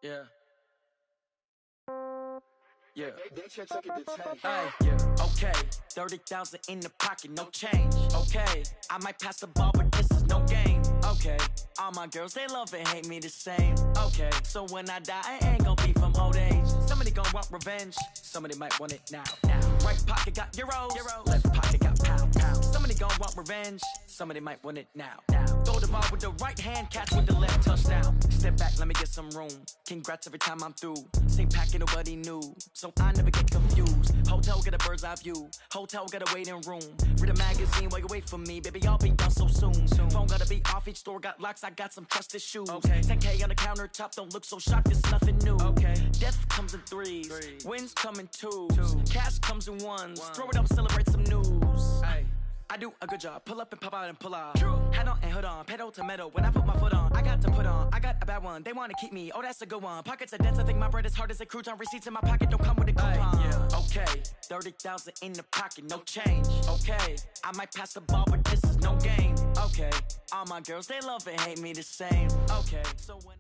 Yeah. Yeah. Yeah. Okay. 30,000 in the pocket, no change. Okay. I might pass the ball, but this is no game. Okay. All my girls, they love and hate me the same. Okay. So when I die, I ain't gonna be from old age. Somebody gonna want revenge. Somebody might want it now. Right pocket got euros. Left pocket got pounds. Somebody gonna want revenge. Somebody might want it now. Throw the ball with the right hand, catch with the left, touchdown. Step back, let me get some room. Congrats every time I'm through. Same packet, nobody knew. So I never get confused. Hotel got a bird's eye view. Hotel got a waiting room. Read a magazine while you wait for me. Baby, I'll be done so soon. Phone gotta be off, each store got locks. I got some trusted shoes. Okay. 10K on the countertop, don't look so shocked, it's nothing new. Okay. Death comes in threes. Wins come in twos. Cash comes in ones. Throw it up, celebrate some news. Ay. I do a good job. Pull up and pop out and pull out. Head on and hood on. Pedal to metal. When I put my foot on, I got to put on. I got a bad one. They want to keep me. Oh, that's a good one. Pockets are dense. I think my bread is hard as a crouton. Receipts in my pocket don't come with a coupon. Yeah. Okay. 30,000 in the pocket. No change. Okay. I might pass the ball, but this is no game. Okay. All my girls, they love and hate me the same. Okay. So when...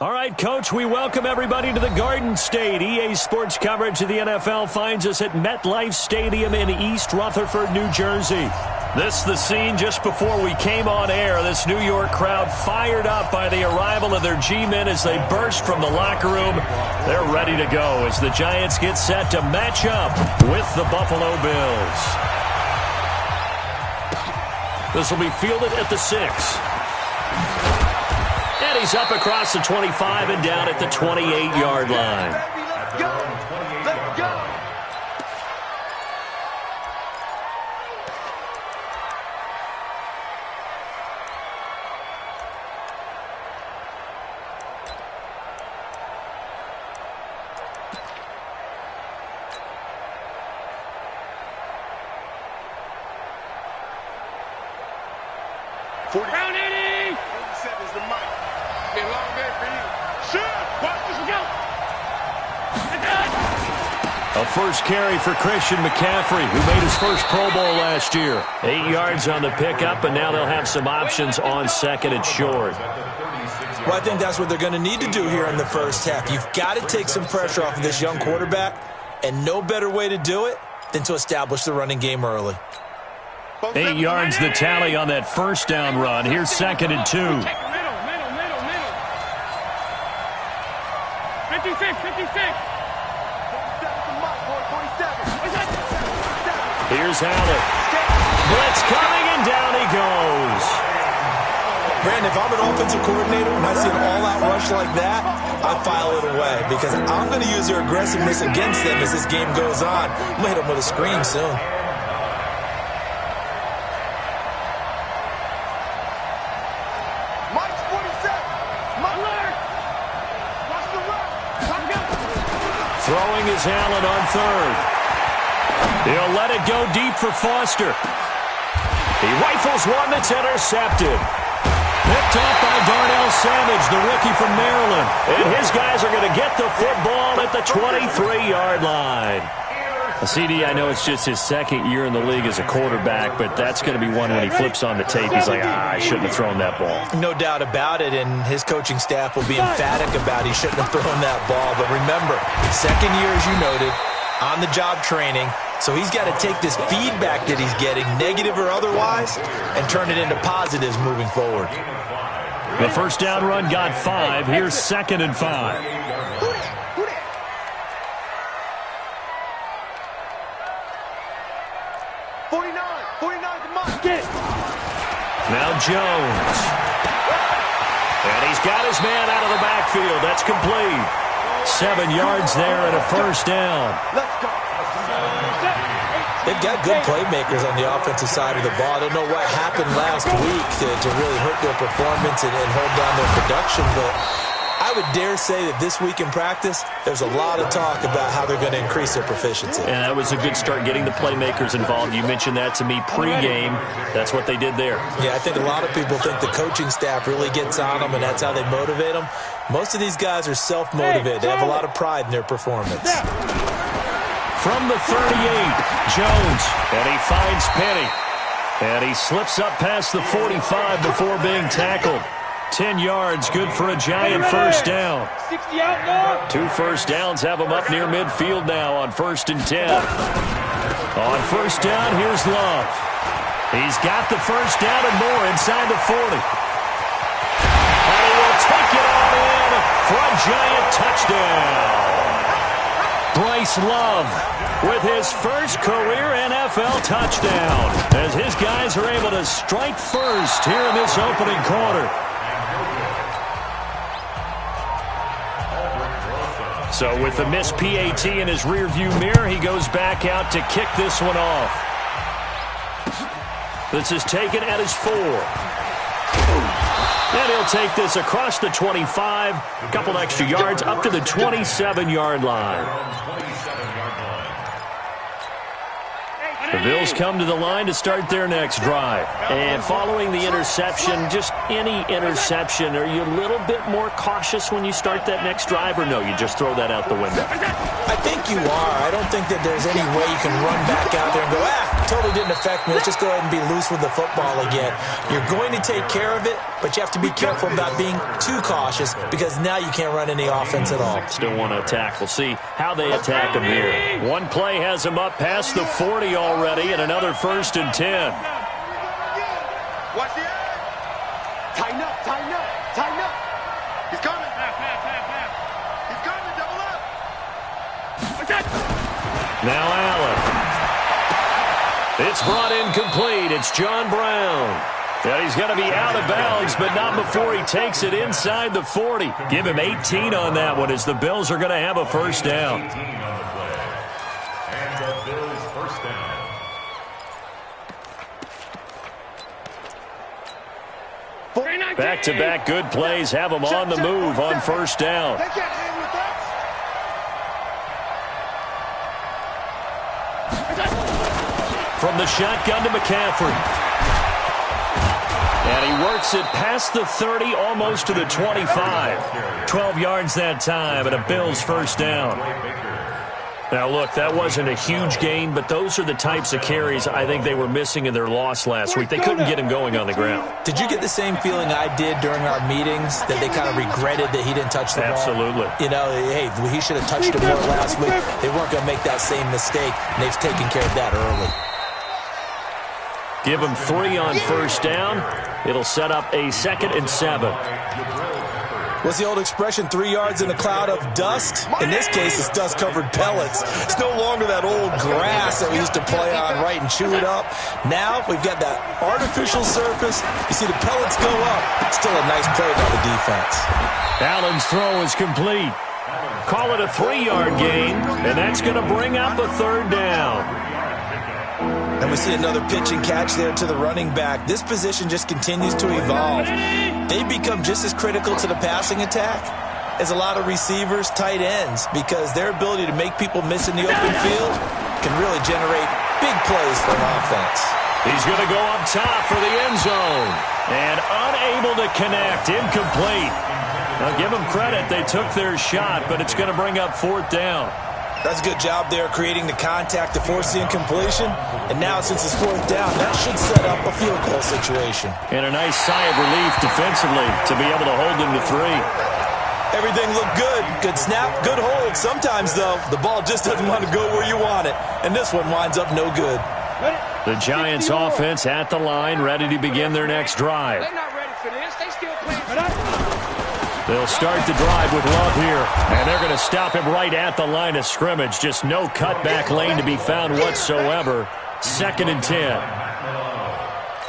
All right, Coach, we welcome everybody to the Garden State. EA Sports coverage of the NFL finds us at MetLife Stadium in East Rutherford, New Jersey. This is the scene just before we came on air. This New York crowd fired up by the arrival of their G-men as they burst from the locker room. They're ready to go as the Giants get set to match up with the Buffalo Bills. This will be fielded at the 6. And he's up across the 25 and down at the 28-yard line. Let's go! Let's go! Round 80! 47 is the mic. Been a long day for you. Shoot! Watch this go! A first carry for Christian McCaffrey, who made his first Pro Bowl last year. 8 yards on the pickup, and now they'll have some options on second and short. Well, I think that's what they're going to need to do here in the first half. You've got to take some pressure off of this young quarterback, and no better way to do it than to establish the running game early. 8 yards the tally on that first down run. Here's second and 2. 56. Here's Allen. Blitz coming, and down he goes. Brandon, if I'm an offensive coordinator and I see an all-out rush like that, I file it away because I'm going to use their aggressiveness against them as this game goes on. I'm going to hit them with a screen soon. Throwing is Allen on third. He'll let it go deep for Foster. He rifles one that's intercepted. Picked off by Darnell Savage, the rookie from Maryland. And his guys are going to get the football at the 23-yard line. CD, I know it's just his second year in the league as a quarterback, but that's going to be one when he flips on the tape. He's like, I shouldn't have thrown that ball. No doubt about it, and his coaching staff will be emphatic about he shouldn't have thrown that ball. But remember, second year, as you noted, on-the-job training, so he's got to take this feedback that he's getting, negative or otherwise, and turn it into positives moving forward. The first down run got 5. Here's second and 5. Now Jones. And he's got his man out of the backfield. That's complete. 7 yards there and a first down. They've got good playmakers on the offensive side of the ball. I don't know what happened last week to really hurt their performance and hold down their production, but I would dare say that this week in practice, there's a lot of talk about how they're going to increase their proficiency. And that was a good start, getting the playmakers involved. You mentioned that to me pregame. That's what they did there. Yeah, I think a lot of people think the coaching staff really gets on them, and that's how they motivate them. Most of these guys are self-motivated. They have a lot of pride in their performance. From the 38, Jones, and he finds Penny. And he slips up past the 45 before being tackled. 10 yards, good for a Giant first down. 60 out now. 2 first downs have him up near midfield now on 1st and 10. On first down, here's Love. He's got the first down and more inside the 40. And he will take it all in for a Giant touchdown. Bryce Love with his first career NFL touchdown as his guys are able to strike first here in this opening quarter. So with the missed PAT in his rearview mirror, he goes back out to kick this one off. This is taken at his 4. And he'll take this across the 25, a couple extra yards up to the 27-yard line. The Bills come to the line to start their next drive. And following the interception, just any interception, are you a little bit more cautious when you start that next drive, or no, you just throw that out the window? I think you are. I don't think that there's any way you can run back out there and go, totally didn't affect me. Let's just go ahead and be loose with the football again. You're going to take care of it, but you have to be careful about being too cautious because now you can't run any offense at all. Still want to attack. We'll see how they attack him here. One play has him up past the 40 already, and another 1st and 10. Watch the edge. Tighten up, tighten up, tighten up. He's coming. He's coming, double up. Now Allen. It's brought in complete. It's John Brown. And he's going to be out of bounds, but not before he takes it inside the 40. Give him 18 on that one as the Bills are going to have a first down. 18 on the play. And the Bills first down. Back-to-back good plays have him on the move on first down. They can't hang with us. From the shotgun to McCaffrey. And he works it past the 30, almost to the 25. 12 yards that time, and a Bills first down. Now, look, that wasn't a huge gain, but those are the types of carries I think they were missing in their loss last week. They couldn't get him going on the ground. Did you get the same feeling I did during our meetings, that they kind of regretted that he didn't touch the ball? Absolutely. You know, hey, he should have touched it more last week. They weren't going to make that same mistake, and they've taken care of that early. Give him 3 on first down. It'll set up a 2nd and 7. What's the old expression, 3 yards in a cloud of dust? In this case, it's dust-covered pellets. It's no longer that old grass that we used to play on, right, and chew it up. Now, we've got that artificial surface. You see the pellets go up. Still a nice play by the defense. Allen's throw is complete. Call it a 3-yard gain, and that's going to bring up a 3rd down. And we see another pitch and catch there to the running back. This position just continues to evolve. They become just as critical to the passing attack as a lot of receivers, tight ends, because their ability to make people miss in the open field can really generate big plays for an offense. He's going to go up top for the end zone. And unable to connect, incomplete. Now give them credit, they took their shot, but it's going to bring up 4th down. That's a good job there creating the contact to force the incompletion. And now since it's 4th down, that should set up a field goal situation. And a nice sigh of relief defensively to be able to hold them to 3. Everything looked good. Good snap, good hold. Sometimes, though, the ball just doesn't want to go where you want it. And this one winds up no good. The Giants offense at the line, ready to begin their next drive. They're not ready for this. They still playing. They'll start the drive with Love here, and they're going to stop him right at the line of scrimmage. Just no cutback lane to be found whatsoever. 2nd and 10.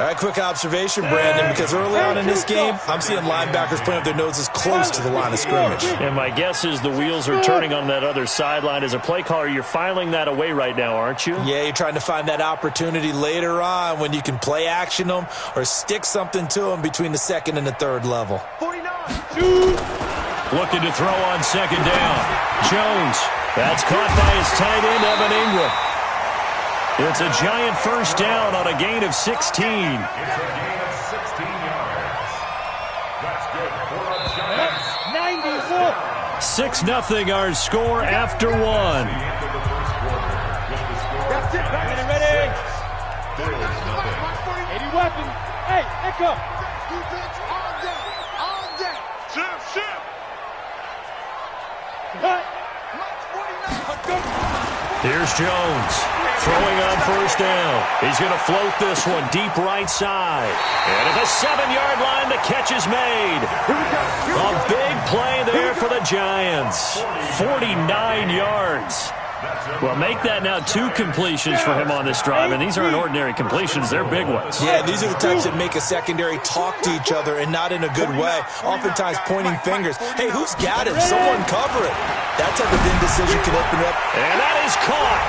All right, quick observation, Brandon, because early on in this game, I'm seeing linebackers putting up their noses close to the line of scrimmage. And my guess is the wheels are turning on that other sideline. As a play caller, you're filing that away right now, aren't you? Yeah, you're trying to find that opportunity later on when you can play action them or stick something to them between the 2nd and the 3rd level. 49. Looking to throw on 2nd down. Jones. That's caught by his tight end, Evan Ingram. It's a Giant first down on a gain of 16. It's a gain of 16 yards. That's good for the Giants. 6-0 our score after 1. That's it. Ready. 80 weapons. Hey, echo. Here's Jones, throwing on first down. He's going to float this one deep right side. And at the 7-yard line, the catch is made. A big play there for the Giants. 49 yards. Well, make that now 2 completions for him on this drive, and these aren't ordinary completions. They're big ones. Yeah, these are the types that make a secondary talk to each other and not in a good way, oftentimes pointing fingers. Hey, who's got it? Someone cover it. That type of indecision can open up. And that is caught.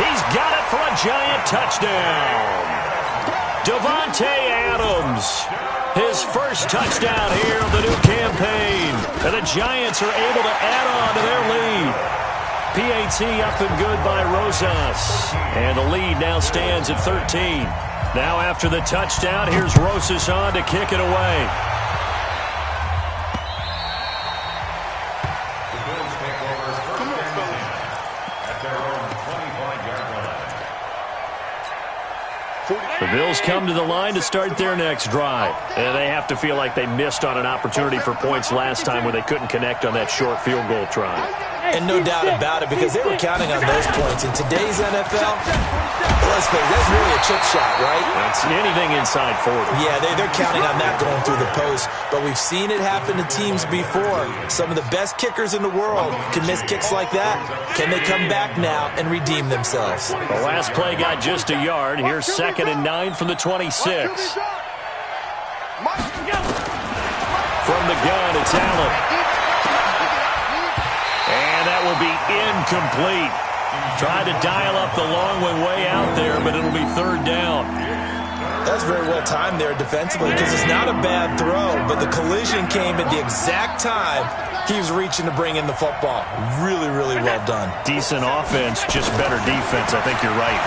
He's got it for a Giant touchdown. Devontae Adams, his first touchdown here of the new campaign. And the Giants are able to add on to their lead. PAT up and good by Rosas. And the lead now stands at 13. Now after the touchdown, here's Rosas on to kick it away. The Bills take over first and 10 at their own 25-yard line. The Bills come to the line to start their next drive. And they have to feel like they missed on an opportunity for points last time where they couldn't connect on that short field goal try. And no doubt about it, because they were counting on those points. In today's NFL, let's face it, that's really a chip shot, right? That's anything inside 40. Yeah, they're counting on that going through the post. But we've seen it happen to teams before. Some of the best kickers in the world can miss kicks like that. Can they come back now and redeem themselves? The last play got just a yard. Here's 2nd and 9 from the 26. From the gun, it's Allen. And that will be incomplete. Tried to dial up the long way out there, but it'll be 3rd down. That's very well timed there defensively, because it's not a bad throw, but the collision came at the exact time he was reaching to bring in the football. Really, really well done. Decent offense, just better defense. I think you're right.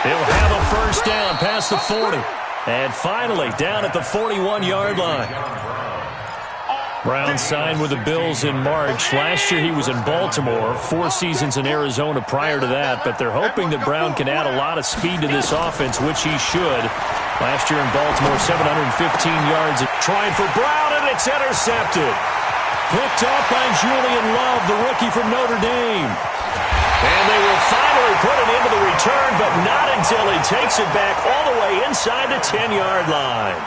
He'll have a first down past the 40. And finally, down at the 41-yard line. Brown signed with the Bills in March. Last year he was in Baltimore, 4 seasons in Arizona prior to that, but they're hoping that Brown can add a lot of speed to this offense, which he should. Last year in Baltimore, 715 yards. Trying for Brown, and it's intercepted. Picked up by Julian Love, the rookie from Notre Dame. And they will finally put it into the return, but not until he takes it back all the way inside the 10-yard line.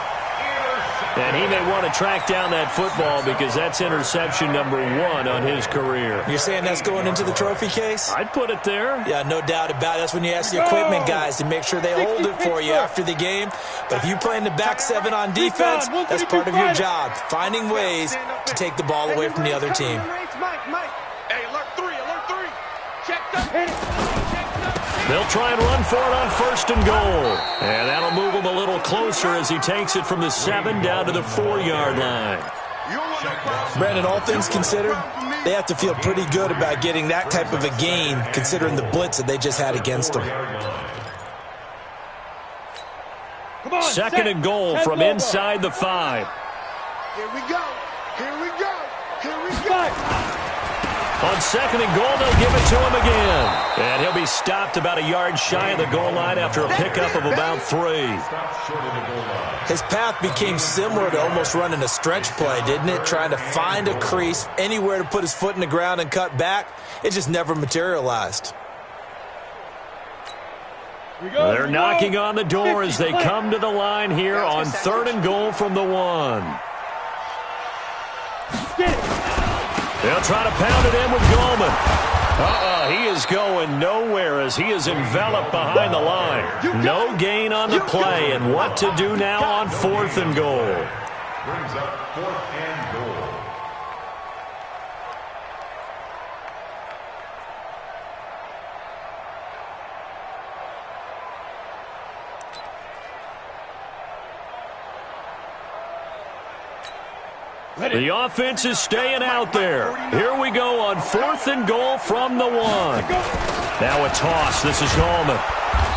And he may want to track down that football because that's interception number 1 on his career. You're saying that's going into the trophy case? I'd put it there. Yeah, no doubt about it. That's when you ask the equipment guys to make sure they hold it for you after the game. But if you play in the back 7 on defense, that's part of your job, finding ways to take the ball away from the other team. Hey, alert 3. Checked up. They'll try and run for it on 1st and goal. And that'll move him a little closer as he takes it from the 7 down to the 4-yard line. Brandon, all things considered, they have to feel pretty good about getting that type of a gain, considering the blitz that they just had against them. 2nd and goal from inside the 5. Here we go. On 2nd and goal, they'll give it to him again. And he'll be stopped about a yard shy of the goal line after a pickup of about 3. His path became similar to almost running a stretch play, didn't it? Trying to find a crease, anywhere to put his foot in the ground and cut back. It just never materialized. They're knocking on the door as they come to the line here on 3rd and goal from the 1. They'll try to pound it in with Goldman. He is going nowhere as he is enveloped behind the line. No gain on the play, and what to do now on 4th and goal. Brings up 4th and goal. The offense is staying out there. Here we go on 4th and goal from the 1. Now a toss. This is Goldman.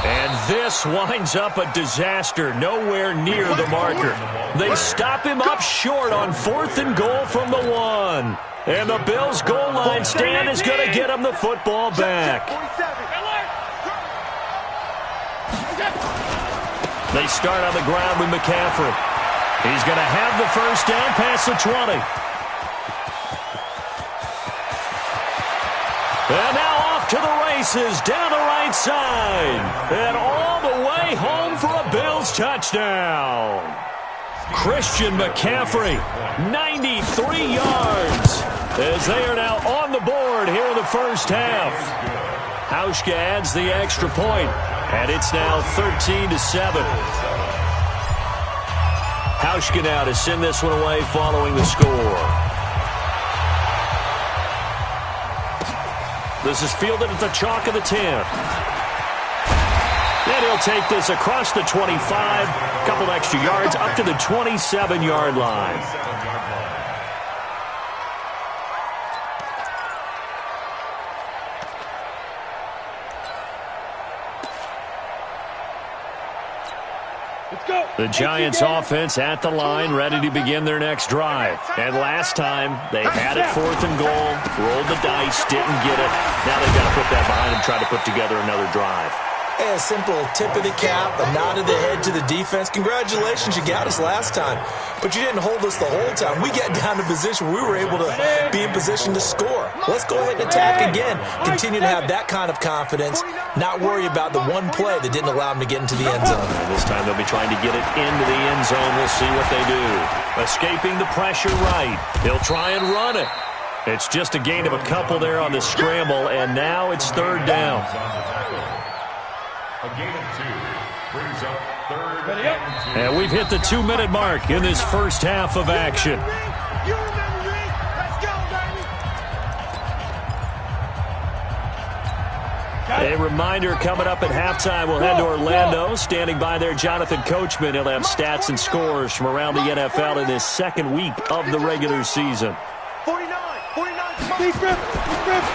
And this winds up a disaster. Nowhere near the marker. They stop him up short on 4th and goal from the 1. And the Bills' goal line stand is going to get him the football back. They start on the ground with McCaffrey. He's going to have the first down past the 20. And now off to the races down the right side. And all the way home for a Bills touchdown. Christian McCaffrey, 93 yards, as they are now on the board here in the first half. Hauschka adds the extra point, and it's now 13-7. Hauschka now to send this one away following the score. This is fielded at the chalk of the 10. And he'll take this across the 25, a couple extra yards, up to the 27-yard line. The Giants offense at the line, ready to begin their next drive. And last time, they had it 4th and goal, rolled the dice, didn't get it. Now they've got to put that behind them, try to put together another drive. A simple tip of the cap, a nod of the head to the defense. Congratulations, you got us last time. But you didn't hold us the whole time. We got down to position where we were able to be in position to score. Let's go ahead and attack again. Continue to have that kind of confidence, not worry about the one play that didn't allow them to get into the end zone. And this time they'll be trying to get it into the end zone. We'll see what they do. Escaping the pressure right. They'll try and run it. It's just a gain of a couple there on the scramble, and now it's 3rd down. A gain of 2 brings up 3rd and 2. And we've hit the 2-minute mark in this first half of action. A reminder coming up at halftime, we'll head to Orlando. Standing by there, Jonathan Coachman. He'll have stats and scores from around the NFL in his 2nd week of the regular season. 49.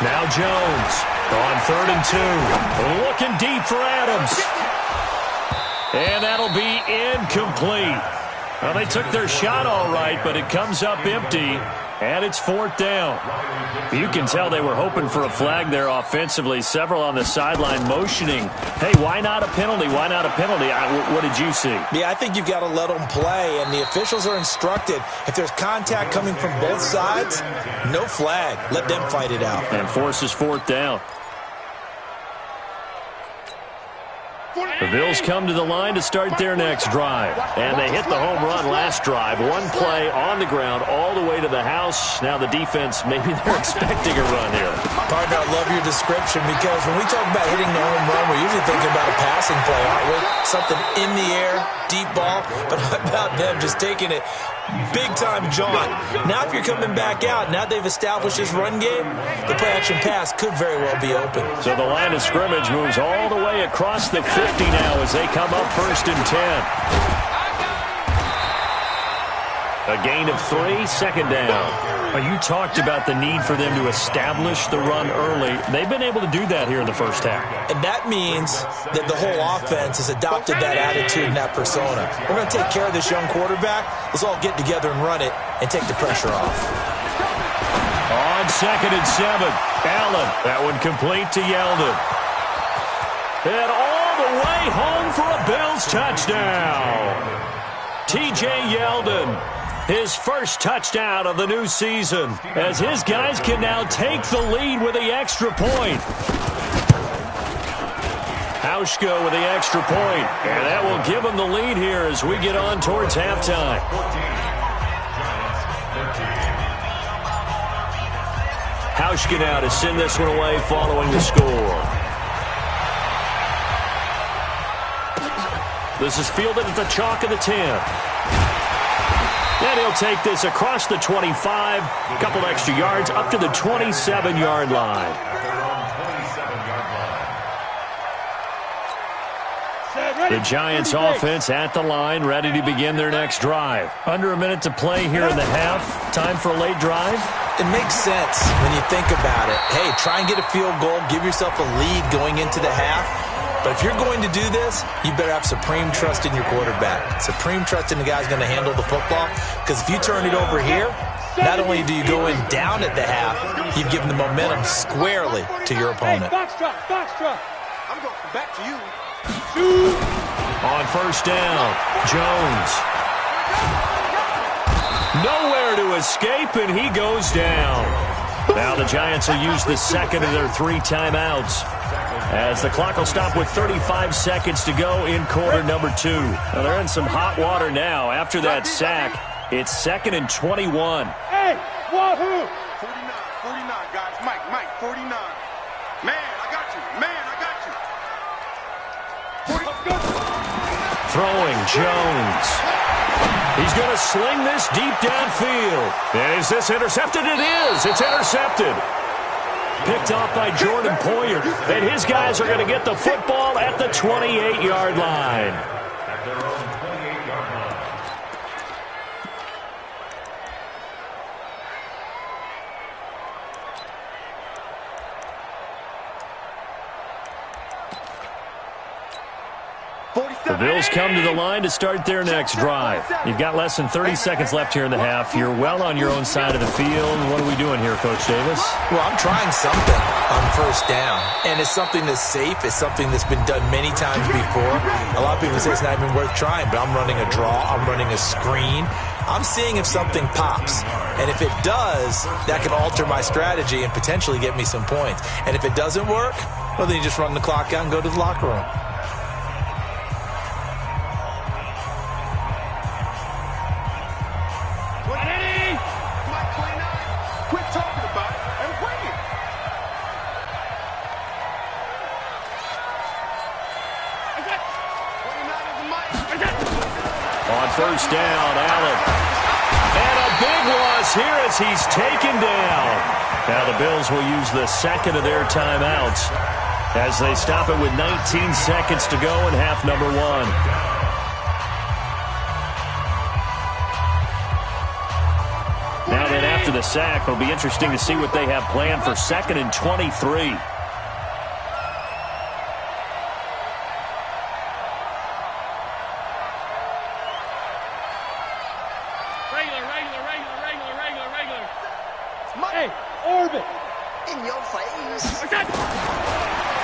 Now Jones on 3rd and 2. Looking deep for Adams. And that'll be incomplete. Well, they took their shot all right, but it comes up empty, and it's 4th down. You can tell they were hoping for a flag there offensively. Several on the sideline motioning, hey, why not a penalty? Why not a penalty? What did you see? Yeah, I think you've got to let them play, and the officials are instructed. If there's contact coming from both sides, no flag. Let them fight it out. And forces 4th down. The Bills come to the line to start their next drive. And they hit the home run last drive. One play on the ground all the way to the house. Now the defense, maybe they're expecting a run here. Partner, I love your description because when we talk about hitting the home run, we're usually thinking about a passing play, aren't we? Something in the air, deep ball. But how about them just taking it big-time jaunt? Now if you're coming back out, now they've established this run game, the play-action pass could very well be open. So the line of scrimmage moves all the way across the 50 now as they come up 1st and 10. A gain of 3, 2nd down. You talked about the need for them to establish the run early. They've been able to do that here in the first half. And that means that the whole offense has adopted that attitude and that persona. We're going to take care of this young quarterback. Let's all get together and run it and take the pressure off. On 2nd and 7, Allen. That one complete to Yeldon. And all the way home for a Bills touchdown. T.J. Yeldon. His first touchdown of the new season, as his guys can now take the lead with the extra point. Hauschka with the extra point, and that will give him the lead here as we get on towards halftime. Hauschka now to send this one away following the score. This is fielded at the chalk of the 10. And he'll take this across the 25, a couple extra yards, up to the 27-yard line. The Giants offense at the line, ready to begin their next drive. Under a minute to play here in the half. Time for a late drive? It makes sense when you think about it. Hey, try and get a field goal, give yourself a lead going into the half. But if you're going to do this, you better have supreme trust in your quarterback. Supreme trust in the guy's going to handle the football. Because if you turn it over here, not only do you go in down at the half, you've given the momentum squarely to your opponent. Box drop. I'm going back to you. On 1st down, Jones. Nowhere to escape, and he goes down. Now the Giants will use the second of their 3 timeouts, as the clock will stop with 35 seconds to go in quarter number 2. Now they're in some hot water now. After that sack, it's 2nd and 21. Hey, wahoo! 49, guys. Mike, 49. Man, I got you. Throwing Jones. He's going to sling this deep downfield. And is this intercepted? It is. It's intercepted. Picked off by Jordan Poyer. And his guys are going to get the football at the 28-yard line. At their own 28-yard line. The Bills come to the line to start their next drive. You've got less than 30 seconds left here in the half. You're well on your own side of the field. What are we doing here, Coach Davis? Well, I'm trying something on first down, and it's something that's safe. It's something that's been done many times before. A lot of people say it's not even worth trying, but I'm running a draw. I'm running a screen. I'm seeing if something pops, and if it does, that can alter my strategy and potentially get me some points. And if it doesn't work, well, then you just run the clock out and go to the locker room. First down, Allen. And a big loss here as he's taken down. Now the Bills will use the second of their timeouts as they stop it with 19 seconds to go in half number 1. Now then, after the sack, it'll be interesting to see what they have planned for 2nd and 23.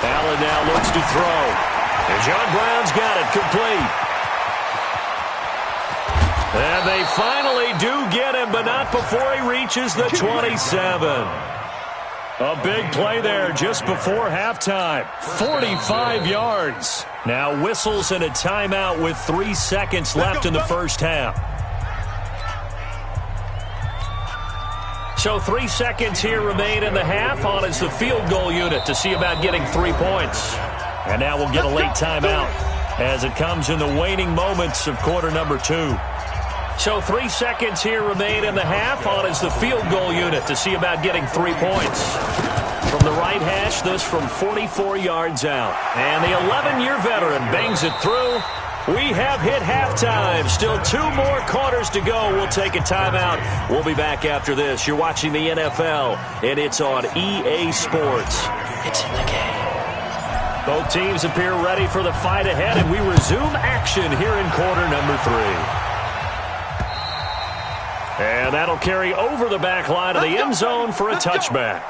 Allen now looks to throw. And John Brown's got it complete. And they finally do get him, but not before he reaches the 27. A big play there just before halftime. 45 yards. Now whistles and a timeout with 3 seconds left in the first half. So 3 seconds here remain in the half. On is the field goal unit to see about getting 3 points. And now we'll get a late timeout as it comes in the waning moments of quarter number 2. So 3 seconds here remain in the half. On is the field goal unit to see about getting 3 points. From the right hash, this from 44 yards out. And the 11-year veteran bangs it through. We have hit halftime. Still 2 more quarters to go. We'll take a timeout. We'll be back after this. You're watching the NFL, and it's on EA Sports. It's in the game. Both teams appear ready for the fight ahead, and we resume action here in quarter number 3. And that'll carry over the back line of the end zone for a touchback.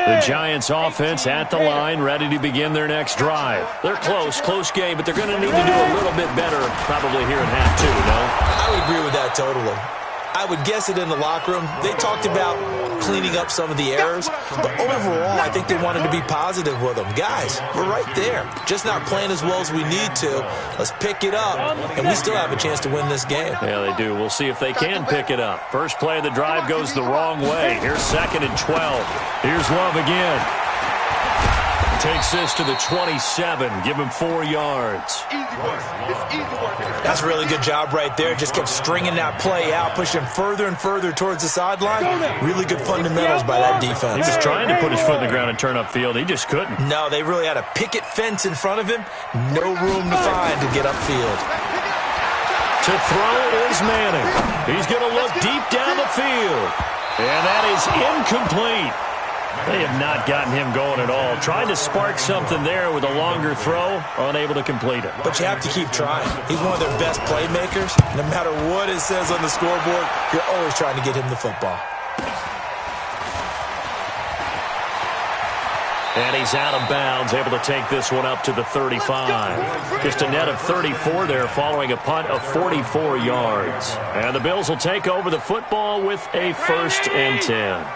The Giants offense at the line, ready to begin their next drive. They're close game, but they're going to need to do a little bit better probably here in half 2, no? I would agree with that totally. I would guess it in the locker room. They talked about cleaning up some of the errors, but overall, I think they wanted to be positive with them. Guys, we're right there. Just not playing as well as we need to. Let's pick it up, and we still have a chance to win this game. Yeah, they do. We'll see if they can pick it up. First play of the drive goes the wrong way. Here's 2nd and 12. Here's Love again. Takes this to the 27. Give him 4 yards. That's a really good job right there. Just kept stringing that play out, pushing further and further towards the sideline. Really good fundamentals by that defense. He was trying to put his foot in the ground and turn upfield. He just couldn't. No, they really had a picket fence in front of him. No room to find to get upfield. To throw is Manning. He's going to look deep down the field. And that is incomplete. They have not gotten him going at all. Tried to spark something there with a longer throw, unable to complete it. But you have to keep trying. He's one of their best playmakers. No matter what it says on the scoreboard, you're always trying to get him the football. And he's out of bounds, able to take this one up to the 35. Just a net of 34 there following a punt of 44 yards. And the Bills will take over the football with a 1st and 10.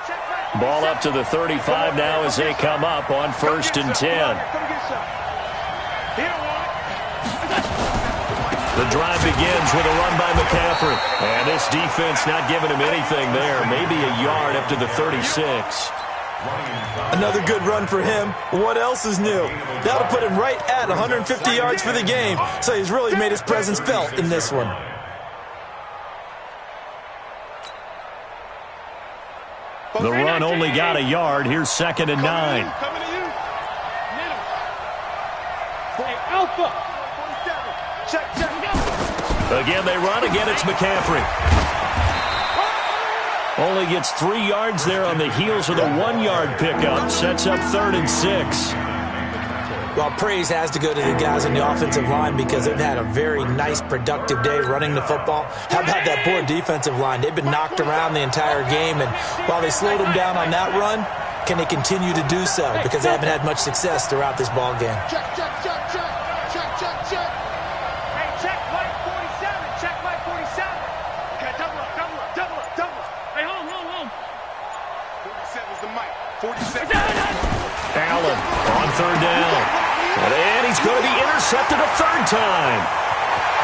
Ball up to the 35 now as they come up on 1st and 10. The drive begins with a run by McCaffrey. And this defense not giving him anything there. Maybe a yard up to the 36. Another good run for him. What else is new? That'll put him right at 150 yards for the game. So he's really made his presence felt in this one. The run only got a yard. Here's 2nd and 9. Again, they run. Again, it's McCaffrey. Only gets 3 yards there on the heels of the 1-yard pickup. Sets up 3rd and 6. Well, praise has to go to the guys on the offensive line because they've had a very nice, productive day running the football. How about that poor defensive line? They've been knocked around the entire game, and while they slowed them down on that run, can they continue to do so? Because they haven't had much success throughout this ball game. Check. Hey, check Mike 47. Check Mike 47. Okay, double up. Hey, home. 47's the mic. 47. Allen on 3rd down. And he's going to be intercepted a 3rd time.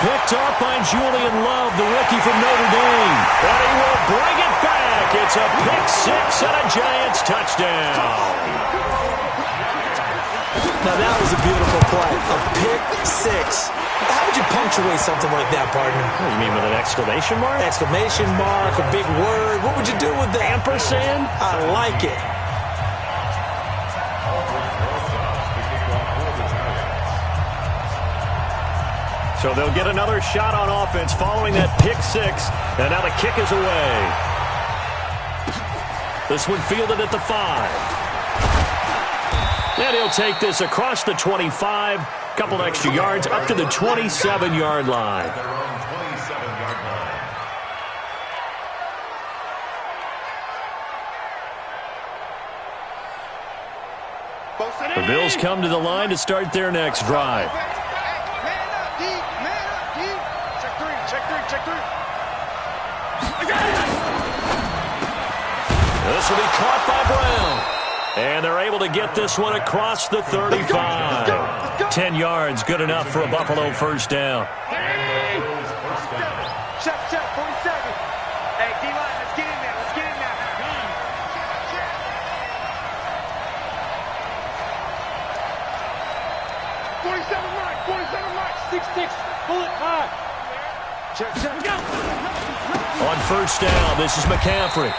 Picked off by Julian Love, the rookie from Notre Dame. And he will bring it back. It's a pick 6 and a Giants touchdown. Now that was a beautiful play. A pick 6. How would you punctuate something like that, partner? What do you mean, with an exclamation mark? Exclamation mark, a big word. What would you do with that? Ampersand? I like it. So they'll get another shot on offense following that pick 6. And now the kick is away. This one fielded at the 5. And he'll take this across the 25. Couple extra yards up to the 27-yard line. The Bills come to the line to start their next drive. This will be caught by Brown. And they're able to get this one across the 35. 10 yards, good enough for a Buffalo 1st down. Check, 47. Hey, D-line, let's get in there. 47 right. 6-6, bullet high. Check. On 1st down, this is McCaffrey.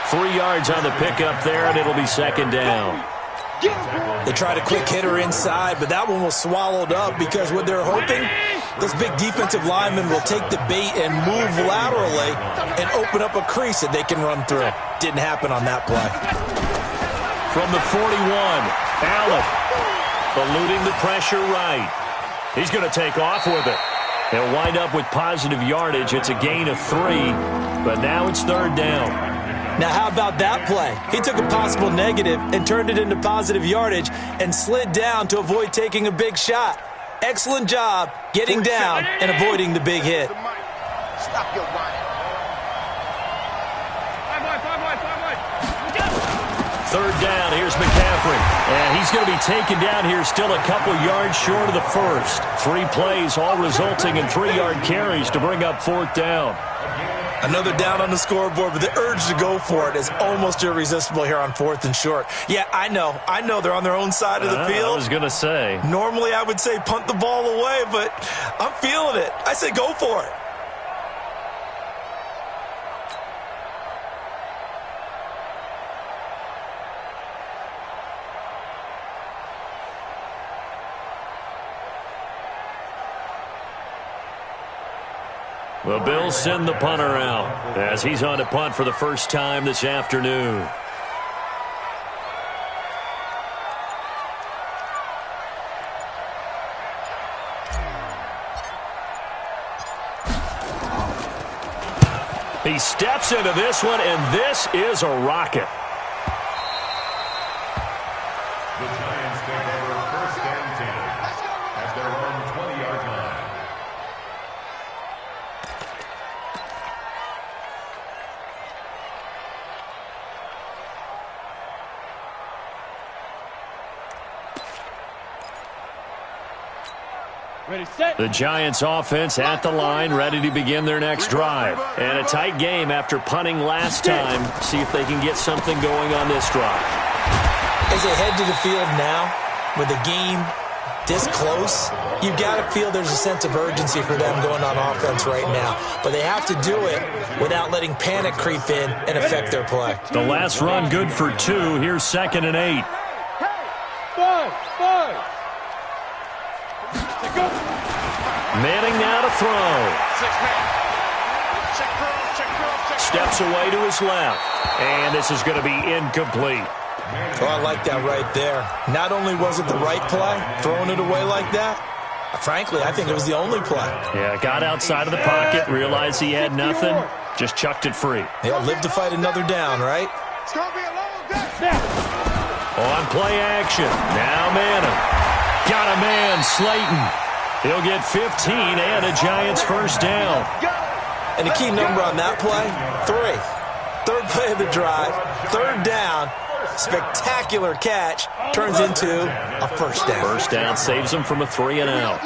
3 yards on the pickup there, and it'll be 2nd down. They tried a quick hitter inside, but that one was swallowed up because what they're hoping, this big defensive lineman will take the bait and move laterally and open up a crease that they can run through. Didn't happen on that play. From the 41, Allen eluding the pressure right. He's going to take off with it. He'll wind up with positive yardage. It's a gain of 3, but now it's 3rd down. Now, how about that play? He took a possible negative and turned it into positive yardage and slid down to avoid taking a big shot. Excellent job getting down and avoiding the big hit. Stop your whining. 3rd down, here's McCaffrey. And he's going to be taken down here still a couple yards short of the 1st. 3 plays, all resulting in 3-yard carries to bring up 4th down. Another down on the scoreboard, but the urge to go for it is almost irresistible here on 4th and short. Yeah, I know they're on their own side of the field. I was going to say. Normally I would say punt the ball away, but I'm feeling it. I say go for it. The Bills send the punter out as he's on to punt for the first time this afternoon. He steps into this one, and this is a rocket. The Giants take over first and 10 at their own 20-yard line. The Giants offense at the line, ready to begin their next drive. And a tight game after punting last time. See if they can get something going on this drive. As they head to the field now, with the game this close, you've got to feel there's a sense of urgency for them going on offense right now. But they have to do it without letting panic creep in and affect their play. The last run good for 2. Here's 2nd and 8. Manning now to throw. Steps away to his left. And this is going to be incomplete. Oh, I like that right there. Not only was it the right play, throwing it away like that, frankly, I think it was the only play. Yeah, got outside of the pocket, realized he had nothing, just chucked it free. Yeah, live to fight another down, right? It's going to be a long day. On play action, now Manning. Got a man, Slayton. He'll get 15 and a Giants first down. And the key number on that play, 3. Third play of the drive, 3rd down, spectacular catch, turns into a first down. First down saves him from a 3 and out.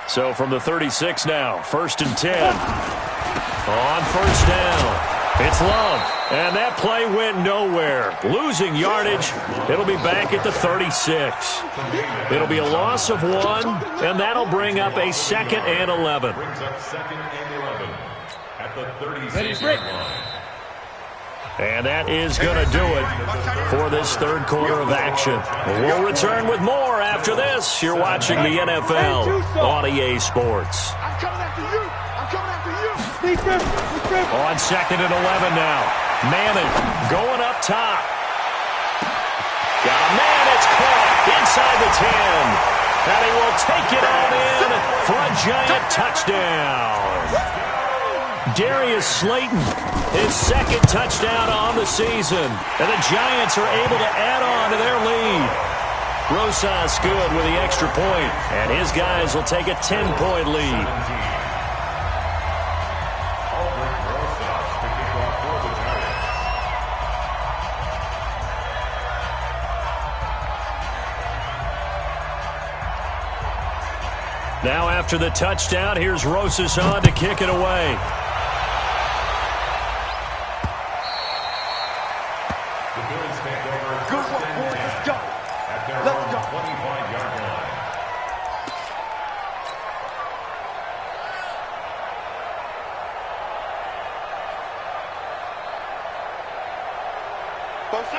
So from the 36 now, 1st and 10. On first down, it's Love. And that play went nowhere. Losing yardage. It'll be back at the 36. It'll be a loss of 1, and that'll bring up a 2nd and 11. Brings up 2nd and 11 at the 36-yard line. And that is going to do it for this third quarter of action. We'll return with more after this. You're watching the NFL on EA Sports. I'm coming after you. I'm coming after you. On 2nd and 11 now. Manning going up top. Got a man. It's caught inside the 10. And he will take it on in for a Giant touchdown. Darius Slayton, his 2nd touchdown on the season. And the Giants are able to add on to their lead. Rosas good with the extra point, and his guys will take a 10-point lead. Now after the touchdown, here's Rosas on to kick it away.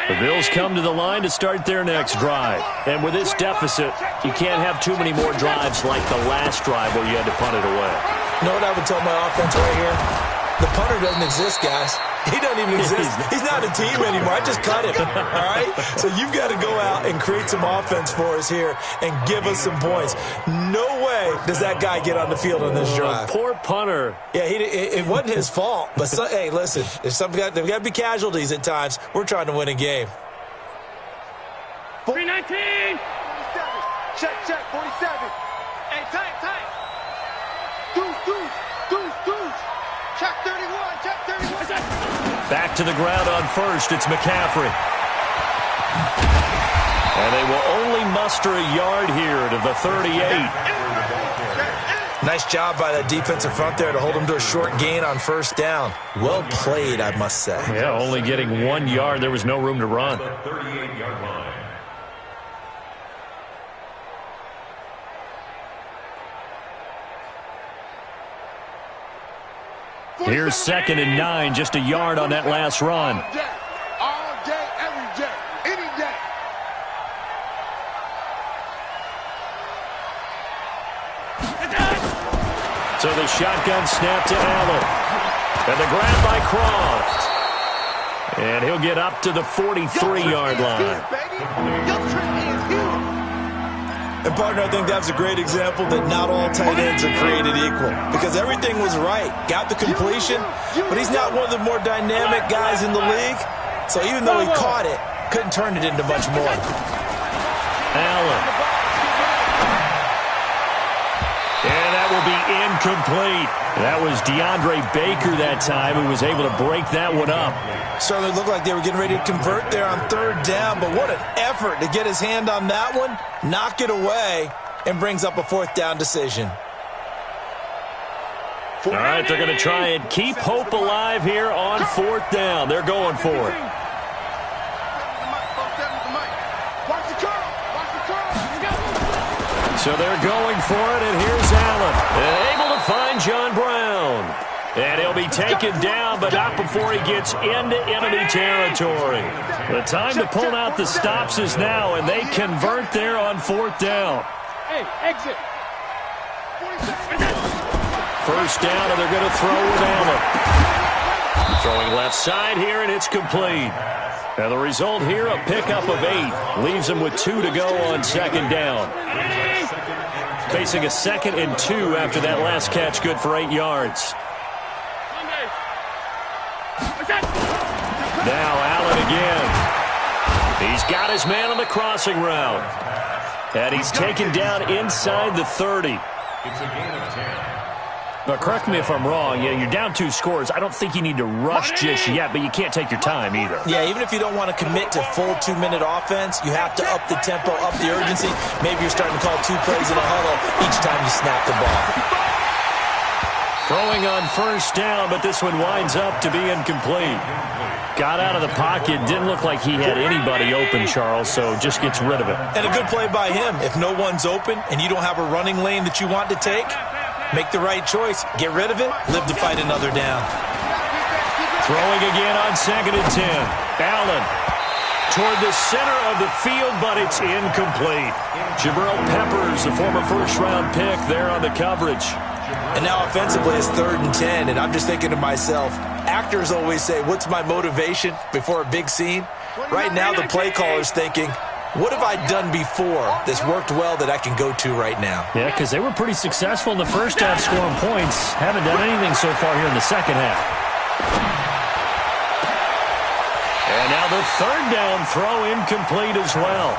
The Bills come to the line to start their next drive. And with this deficit, you can't have too many more drives like the last drive where you had to punt it away. You know what I would tell my offense right here? The punter doesn't exist, guys. He doesn't even exist. He's not a team anymore. I just cut him, all right? So you've got to go out and create some offense for us here and give us some points. No way does that guy get on the field on this drive. Poor punter. Yeah, it wasn't his fault. But, hey, listen, there's there's got to be casualties at times. We're trying to win a game. 319. 47. Check, 47. Hey, tight. Deuce. Check 31. Back to the ground on first. It's McCaffrey. And they will only muster a yard here to the 38. Nice job by that defensive front there to hold them to a short gain on first down. Well played, I must say. Yeah, only getting 1 yard. There was no room to run. The 38-yard line. Here's 2nd and 9, just a yard on that last run. All day, every day, any day. So the shotgun snap to Allen. And the grab by Croft. And he'll get up to the 43-yard line. And, partner, I think that was a great example that not all tight ends are created equal. Because everything was right. Got the completion, but he's not one of the more dynamic guys in the league. So even though he caught it, couldn't turn it into much more. Allen. And that will be incomplete. That was DeAndre Baker that time who was able to break that one up. Certainly looked like they were getting ready to convert there on third down, but what an effort to get his hand on that one, knock it away, and brings up a fourth down decision. All right, they're going to try and keep hope alive here on fourth down. They're going for it. So they're going for it, and here's Allen. And able to find John Brown. And he'll be taken down, but not before he gets into enemy territory. The time to pull out the stops is now, and they convert there on fourth down. Hey, exit. First down, and they're going to throw with Allen. Throwing left side here, and it's complete. And the result here, a pickup of 8. Leaves them with 2 to go on second down. Facing a 2nd and 2 after that last catch, good for 8 yards. Now Allen again. He's got his man on the crossing route. And he's taken down inside the 30. It's a gain of 10. But correct me if I'm wrong, you're down 2 scores. I don't think you need to rush just yet, but you can't take your time either. Yeah, even if you don't want to commit to full 2-minute offense, you have to up the tempo, up the urgency. Maybe you're starting to call 2 plays in a huddle each time you snap the ball. Throwing on first down, but this one winds up to be incomplete. Got out of the pocket, didn't look like he had anybody open, Charles, so just gets rid of it. And a good play by him. If no one's open and you don't have a running lane that you want to take, make the right choice. Get rid of it. Live to fight another down. Throwing again on 2nd and 10. Allen toward the center of the field, but it's incomplete. Jabril Peppers, the former first-round pick, there on the coverage. And now offensively it's 3rd and 10, and I'm just thinking to myself, actors always say, what's my motivation before a big scene? Right now the play caller's thinking, what have I done before that's worked well that I can go to right now? Yeah, because they were pretty successful in the first half scoring points. Haven't done anything so far here in the second half. And now the 3rd down throw incomplete as well.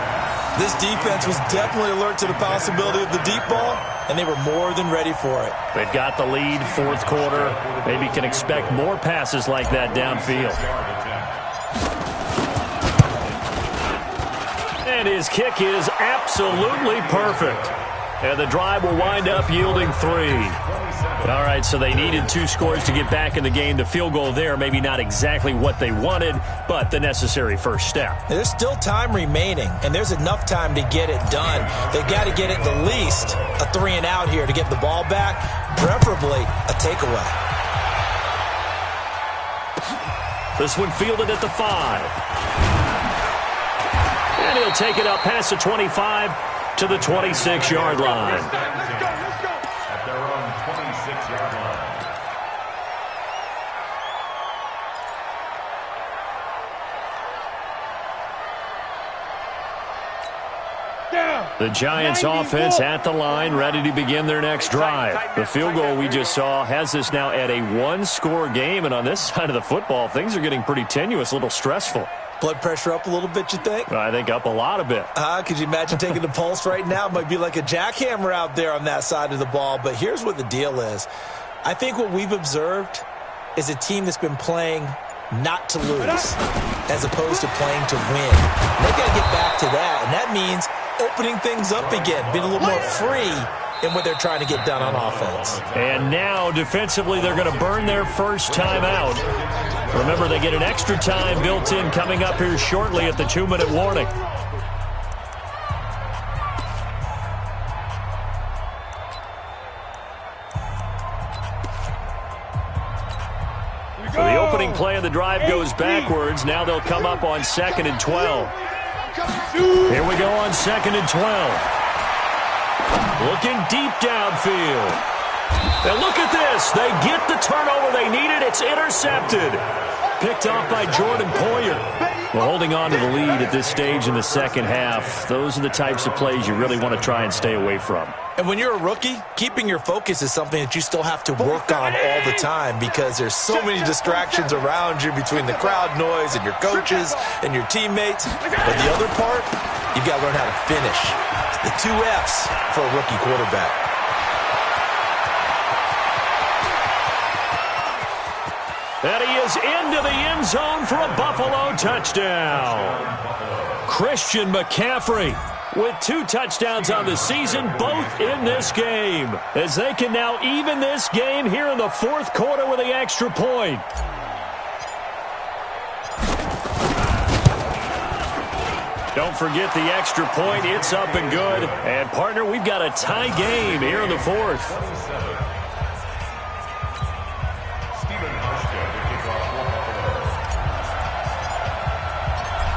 This defense was definitely alert to the possibility of the deep ball, and they were more than ready for it. They've got the lead, 4th quarter. Maybe can expect more passes like that downfield. And his kick is absolutely perfect. And the drive will wind up yielding 3. All right, so they needed 2 scores to get back in the game. The field goal there, maybe not exactly what they wanted, but the necessary first step. There's still time remaining, and there's enough time to get it done. They've got to get at the least a 3-and-out here to get the ball back, preferably a takeaway. This one fielded at the 5. And he'll take it up past the 25 to the 26-yard line. At their own 26-yard line. The Giants offense at the line, ready to begin their next drive. The field goal we just saw has this now at a 1-score game, and on this side of the football, things are getting pretty tenuous, a little stressful. Blood pressure up a little bit, you think? I think up a lot of bit. Could you imagine taking the pulse right now? It might be like a jackhammer out there on that side of the ball. But here's what the deal is. I think what we've observed is a team that's been playing not to lose as opposed to playing to win. And they've got to get back to that. And that means opening things up again, being a little more free in what they're trying to get done on offense. And now, defensively, they're going to burn their first time out. Remember, they get an extra time built in coming up here shortly at the 2-minute warning. So the opening play of the drive goes backwards. Now they'll come up on 2nd and 12. Here we go on 2nd and 12. Looking deep downfield. And look at this. They get the turnover they needed. It's intercepted. Picked off by Jordan Poyer. Well, holding on to the lead at this stage in the second half, those are the types of plays you really want to try and stay away from. And when you're a rookie, keeping your focus is something that you still have to work on all the time because there's so many distractions around you between the crowd noise and your coaches and your teammates. But the other part you've got to learn how to finish. The 2 F's for a rookie quarterback. And he is into the end zone for a Buffalo touchdown. Christian McCaffrey with 2 touchdowns on the season, both in this game, as they can now even this game here in the 4th quarter with the extra point. Don't forget the extra point. It's up and good. And, partner, we've got a tie game here in the 4th.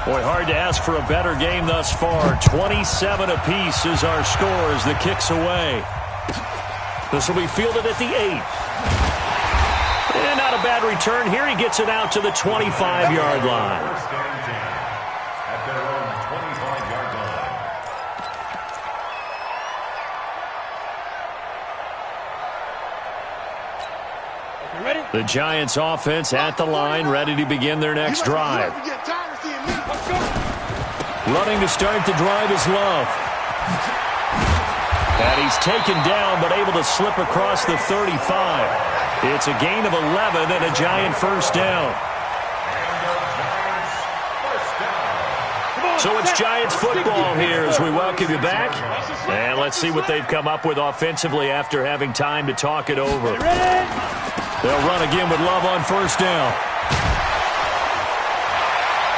Boy, hard to ask for a better game thus far. 27 apiece is our score as the kick's away. This will be fielded at the 8. And not a bad return here. He gets it out to the 25-yard line. At their own 25-yard line. You ready? The Giants offense at the line, ready to begin their next drive. Running to start the drive is Love. And he's taken down, but able to slip across the 35. It's a gain of 11 and a Giant first down. So it's Giants football here as we welcome you back. And let's see what they've come up with offensively after having time to talk it over. They'll run again with Love on first down.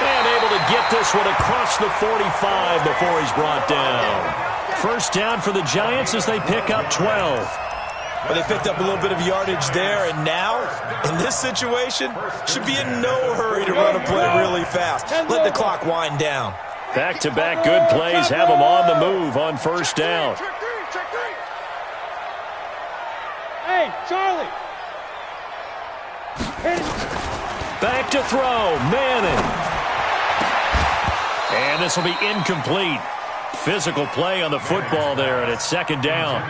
And able to get this one across the 45 before he's brought down. First down for the Giants as they pick up 12. Well, they picked up a little bit of yardage there, and now, in this situation, should be in no hurry to run a play really fast. Let the clock wind down. Back-to-back good plays have them on the move on first down. Hey, Charlie. Back to throw, Manning. And this will be incomplete. Physical play on the football there, and it's second down.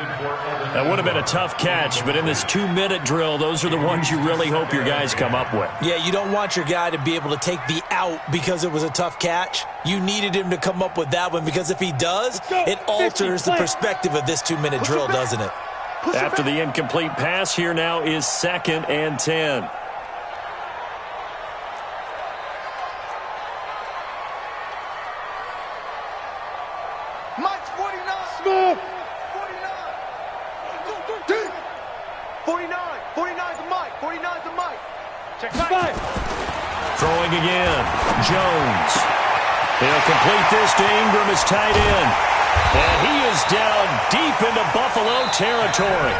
That would have been a tough catch, but in this 2-minute drill, those are the ones you really hope your guys come up with. Yeah, you don't want your guy to be able to take the out because it was a tough catch. You needed him to come up with that one, because if he does, it alters the perspective of this 2-minute drill, doesn't it? After the incomplete pass, here now is 2nd and 10. Mike's 49. Smooth. 49. 49's a Mike. 49's a Mike. Check 5. Throwing again. Jones. He'll complete this to Ingram as tight end. And he is down deep into Buffalo territory.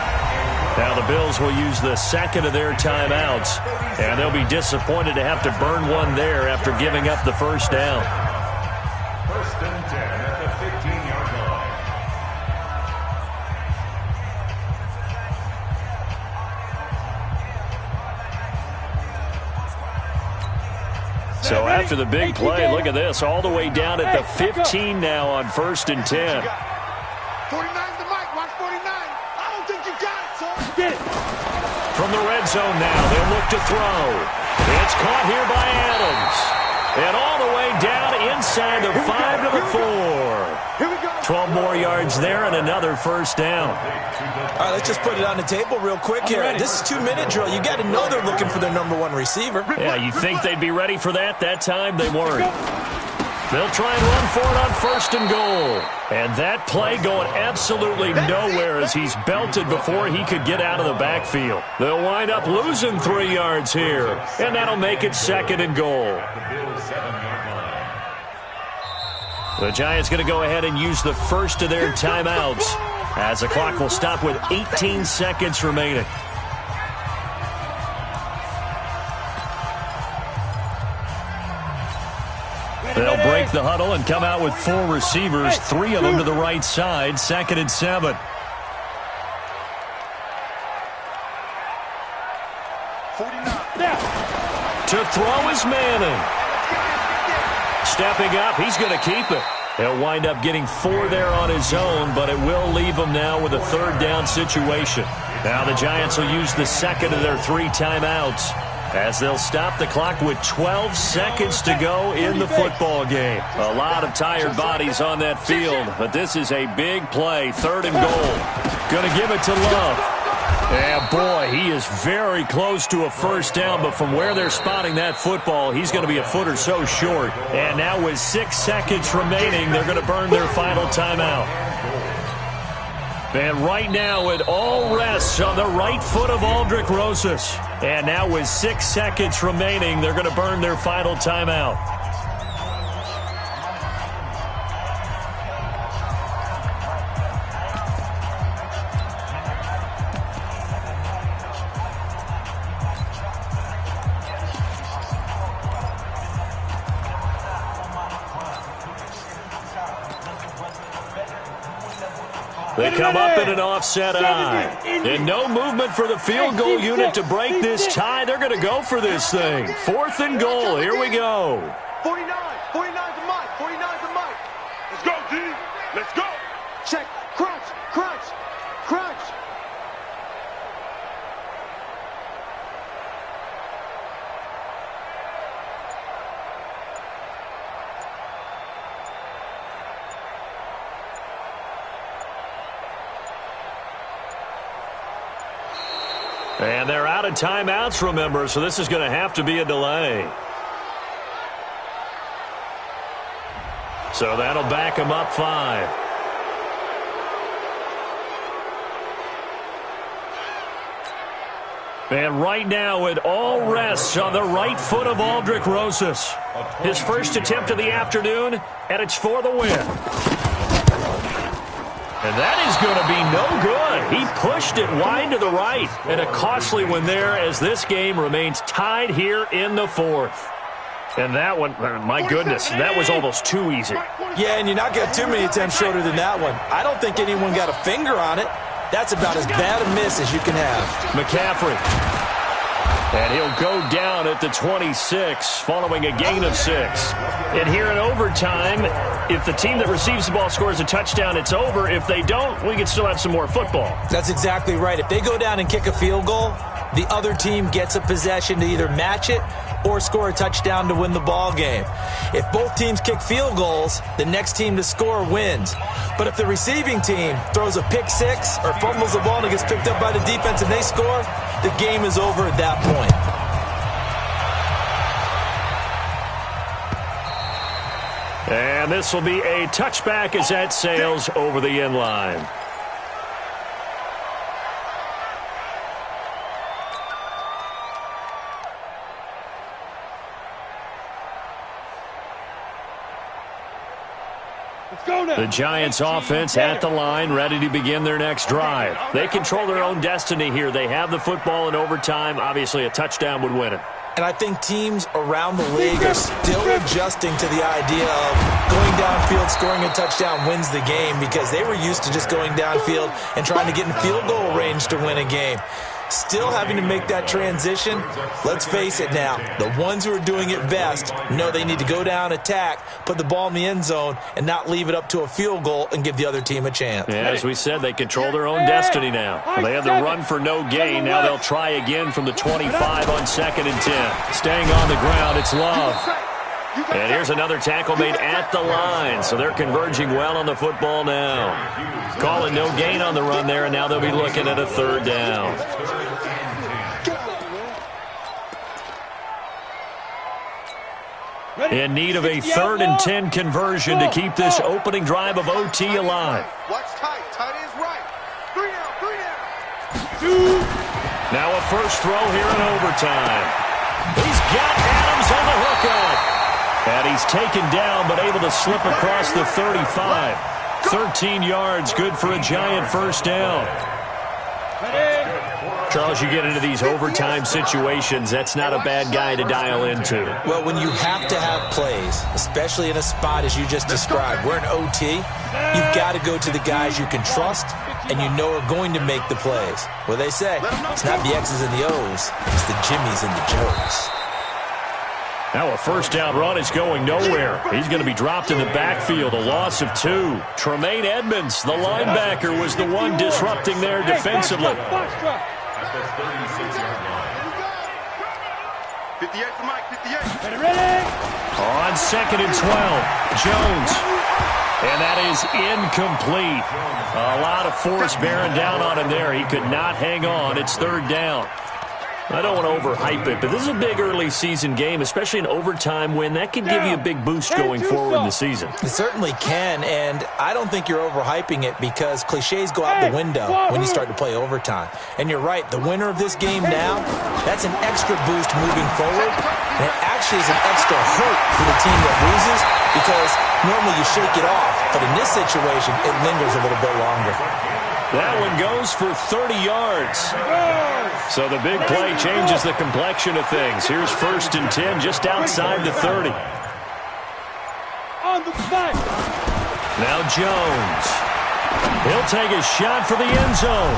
Now the Bills will use the second of their timeouts. And they'll be disappointed to have to burn one there after giving up the first down. First and 10 at the 15-yard line. So after the big play, look at this, all the way down at the 15 now on first and 10. 49's the Mike. Watch 49. I don't think you got it, son. Get it. From the red zone now, they'll look to throw. It's caught here by Adams. And all the way down inside the 5 to the 4. Here we go. 12 more yards there and another first down. All right, let's just put it on the table real quick here. This is 2-minute drill. You got to know they're looking for their #1 receiver. Yeah, you think they'd be ready for that? That time they weren't. They'll try and run for it on first and goal. And that play going absolutely nowhere as he's belted before he could get out of the backfield. They'll wind up losing 3 yards here. And that'll make it second and goal. The Giants going to go ahead and use the first of their timeouts as the clock will stop with 18 seconds remaining. They'll break the huddle and come out with 4 receivers, 3 of them to the right side, 2nd and 7. To throw is Manning. Stepping up, he's going to keep it. He'll wind up getting 4 there on his own, but it will leave him now with a 3rd down situation. Now the Giants will use the second of their 3 timeouts. as they'll stop the clock with 12 seconds to go in the football game. A lot of tired bodies on that field, but this is a big play, 3rd and goal. Going to give it to Love. And boy, he is very close to a first down, but from where they're spotting that football, he's going to be a foot or so short. And now with 6 seconds remaining, they're going to burn their final timeout. And right now, it all rests on the right foot of Aldrick Rosas. And now with 6 seconds remaining, they're going to burn their final timeout. They come up in an offset eye. And no movement for the field goal unit to break this tie. They're going to go for this thing. 4th and goal. Here we go. 49. 49's the mic. 49's the mic. Let's go, D. Let's go. Check. Crunch. Crunch. Crunch. And they're out of timeouts, remember, so this is going to have to be a delay. So that'll back them up 5. And right now, it all rests on the right foot of Aldrick Rosas. His first attempt of the afternoon, and it's for the win. And that is going to be no good. He pushed it wide to the right. And a costly one there as this game remains tied here in the 4th. And that one, my goodness, that was almost too easy. Yeah, and you're not getting too many attempts shorter than that one. I don't think anyone got a finger on it. That's about as bad a miss as you can have. McCaffrey. And he'll go down at the 26 following a gain of 6. And here in overtime, if the team that receives the ball scores a touchdown, it's over. If they don't, we can still have some more football. That's exactly right. If they go down and kick a field goal, the other team gets a possession to either match it or score a touchdown to win the ball game. If both teams kick field goals, the next team to score wins. But if the receiving team throws a pick 6 or fumbles the ball and it gets picked up by the defense and they score, the game is over at that point. And this will be a touchback as that sails over the end line. The Giants offense at the line, ready to begin their next drive. They control their own destiny here. They have the football in overtime. Obviously, a touchdown would win it. And I think teams around the league are still adjusting to the idea of going downfield, scoring a touchdown wins the game, because they were used to just going downfield and trying to get in field goal range to win a game. Still having to make that transition. Let's face it now, the ones who are doing it best know they need to go down, attack, put the ball in the end zone, and not leave it up to a field goal and give the other team a chance. Yeah, as we said, they control their own destiny now. They had the run for no gain. Now they'll try again from the 25 on 2nd and 10. Staying on the ground, it's Love. And here's another tackle made at the line, so they're converging well on the football now. Calling no gain on the run there, and now they'll be looking at a 3rd down. In need of a 3rd and 10 conversion to keep this opening drive of OT alive. Watch tight. Tight is right. 3 down. 3 down. Now a first throw here in overtime. He's got Adams on the hookup. And he's taken down, but able to slip across the 35. 13 yards, good for a Giant first down. Charles, you get into these overtime situations, that's not a bad guy to dial into. Well, when you have to have plays, especially in a spot as you just described, we're in OT, you've got to go to the guys you can trust and you know are going to make the plays. Well, they say, it's not the X's and the O's, it's the Jimmys and the Joes. Now a first down run is going nowhere. He's going to be dropped in the backfield, a loss of 2. Tremaine Edmonds, the linebacker, was the one disrupting there defensively. 58 for Mike, 58. Ready? On 2nd and 12, Jones. And that is incomplete. A lot of force bearing down on him there. He could not hang on. It's 3rd down. I don't want to overhype it, but this is a big early season game, especially an overtime win. That could give you a big boost going forward in the season. It certainly can, and I don't think you're overhyping it because cliches go out the window when you start to play overtime. And you're right, the winner of this game now, that's an extra boost moving forward, and it actually is an extra hurt for the team that loses because normally you shake it off, but in this situation, it lingers a little bit longer. That one goes for 30 yards. So the big play changes the complexion of things. Here's 1st and 10 just outside the 30. On the back. Now Jones. He'll take a shot for the end zone.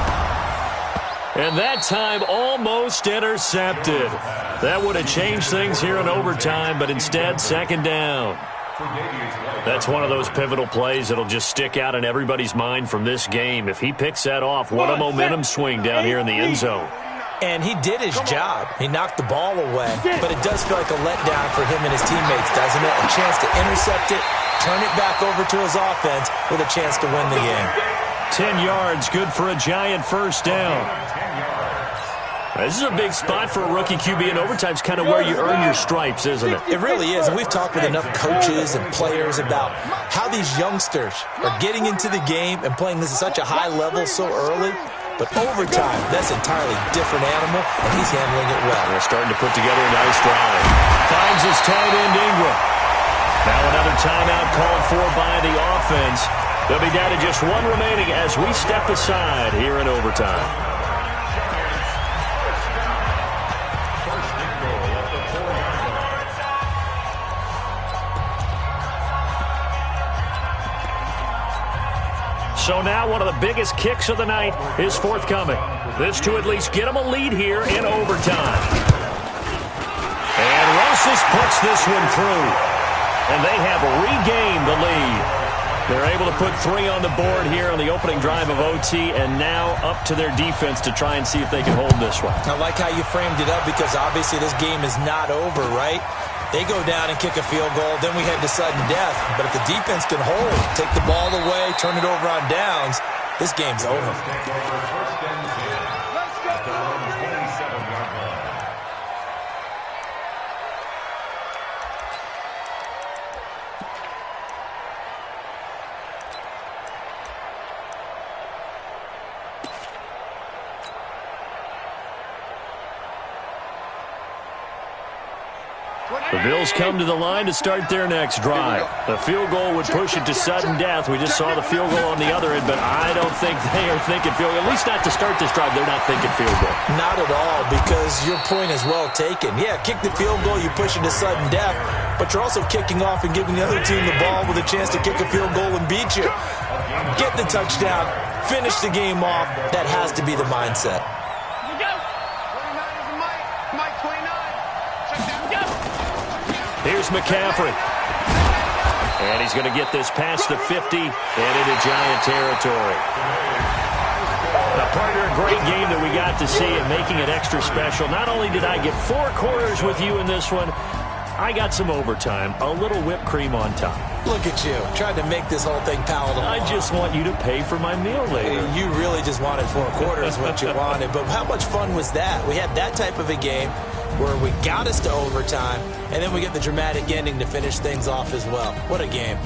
And that time almost intercepted. That would have changed things here in overtime, but instead 2nd down. That's one of those pivotal plays that'll just stick out in everybody's mind from this game. If he picks that off, what a momentum swing down here in the end zone. And he did his job. He knocked the ball away. But it does feel like a letdown for him and his teammates, doesn't it? A chance to intercept it, turn it back over to his offense with a chance to win the game. 10 yards, good for a giant 1st down. This is a big spot for a rookie QB, and overtime's kind of where you earn your stripes, isn't it? It really is, and we've talked with enough coaches and players about how these youngsters are getting into the game and playing this at such a high level so early. But overtime, that's an entirely different animal, and he's handling it well. They're starting to put together a nice drive. Finds his tight end, Ingram. Now another timeout called for by the offense. They'll be down to just one remaining as we step aside here in overtime. So now one of the biggest kicks of the night is forthcoming. This to at least get them a lead here in overtime. And Rosas puts this one through. And they have regained the lead. They're able to put 3 on the board here on the opening drive of OT, and now up to their defense to try and see if they can hold this one. I like how you framed it up because obviously this game is not over, right? They go down and kick a field goal, then we head to sudden death. But if the defense can hold, take the ball away, turn it over on downs, this game's over. The Bills come to the line to start their next drive. The field goal would push it to sudden death. We just saw the field goal on the other end, but I don't think they are thinking field goal. At least not to start this drive. They're not thinking field goal. Not at all, because your point is well taken. Yeah, kick the field goal, you push it to sudden death, but you're also kicking off and giving the other team the ball with a chance to kick a field goal and beat you. Get the touchdown, finish the game off. That has to be the mindset. Here's McCaffrey. And he's going to get this past the 50 and into Giant territory. Now, partner, a great game that we got to see and making it extra special. Not only did I get 4 quarters with you in this one, I got some overtime, a little whipped cream on top. Look at you, trying to make this whole thing palatable. I just want you to pay for my meal later. You really just wanted 4 quarters what you wanted, but how much fun was that? We had that type of a game where we got us to overtime, and then we get the dramatic ending to finish things off as well. What a game.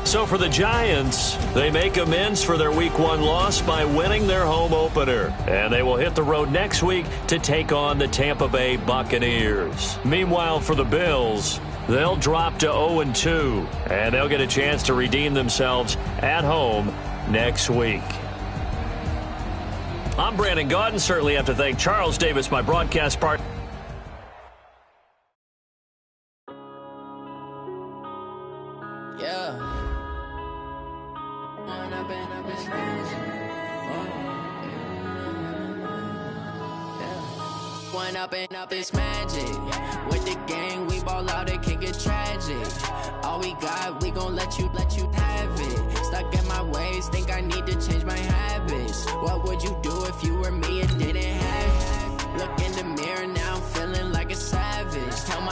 So for the Giants, they make amends for their Week 1 loss by winning their home opener. And they will hit the road next week to take on the Tampa Bay Buccaneers. Meanwhile, for the Bills, they'll drop to 0-2, and they'll get a chance to redeem themselves at home next week. I'm Brandon Gaudin. Certainly have to thank Charles Davis, my broadcast partner. Up is magic. With the gang, we ball out, it can get tragic. All we got, we gon' let you have it. Stuck in my ways, think I need to change my habits. What would you do if you were me and didn't have it? Look in the mirror now, I'm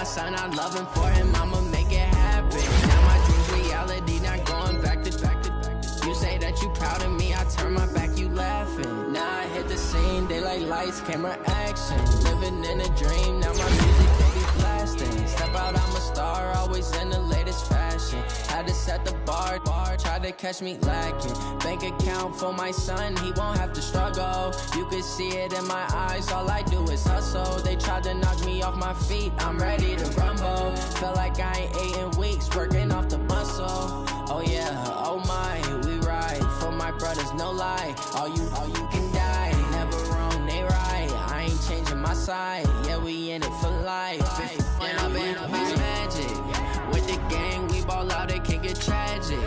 son I love him, for him I'ma make it happen. Now my dreams reality, not going back to. You say that you proud of me, I turn my back, you laughing. Now I hit the scene, daylight lights, camera action. Living in a dream, now my music they be blasting. Step out, I'm a star, always in the latest fashion. Had to set the bar, try to catch me lacking. Bank account for my son, he won't have to struggle. You can see it in my eyes, all I do is hustle. They tried to knock me off my feet, I'm ready to rumble. Feel like I ain't ate in weeks, working off the muscle. Oh yeah, oh my, we ride for my brothers, no lie. All you can die, never wrong, they right. I ain't changing my side, yeah, we in it for life. And I've been magic. With the gang, we ball out, it can get tragic.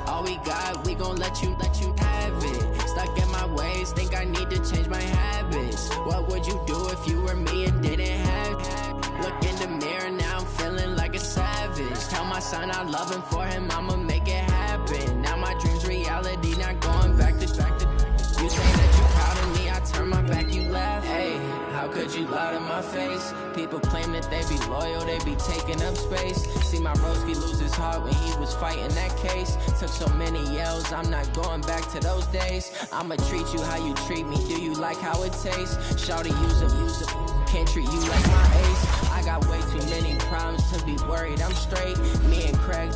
All we got, we gon' let you have it. Stuck in my ways, think I need to change my habits. What would you do if you were me and didn't have it? Look in the mirror, now I'm feeling like a savage. Tell my son I love him, for him I'ma make it happen. Now my dreams reality, not going back to. You say that you proud of me, I turn my back, you laugh. Hey, how could you lie to my face? People claim that they be loyal, they be taking up space. See my broski lose his heart when he was fighting that case. Took so many yells, I'm not going back to those days. I'ma treat you how you treat me, do you like how it tastes? Shawty, use it, can't treat you like my ace. I got way too many problems to be worried, I'm straight. Me and Craig